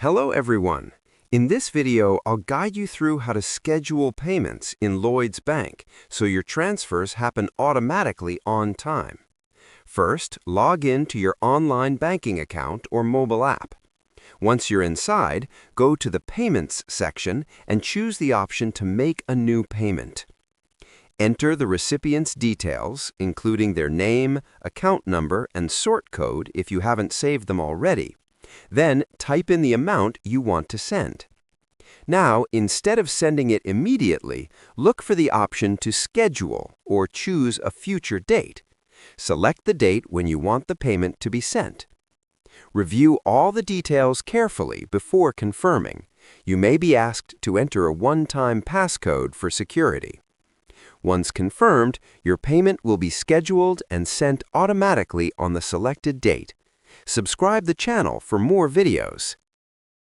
Hello everyone. In this video, I'll guide you through how to schedule payments in Lloyds Bank so your transfers happen automatically on time. First, log in to your online banking account or mobile app. Once you're inside, go to the Payments section and choose the option to make a new payment. Enter the recipient's details, including their name, account number, and sort code if you haven't saved them already. Then type in the amount you want to send. Now, instead of sending it immediately, look for the option to schedule or choose a future date. Select the date when you want the payment to be sent. Review all the details carefully before confirming. You may be asked to enter a one-time passcode for security. Once confirmed, your payment will be scheduled and sent automatically on the selected date. Subscribe the channel for more videos.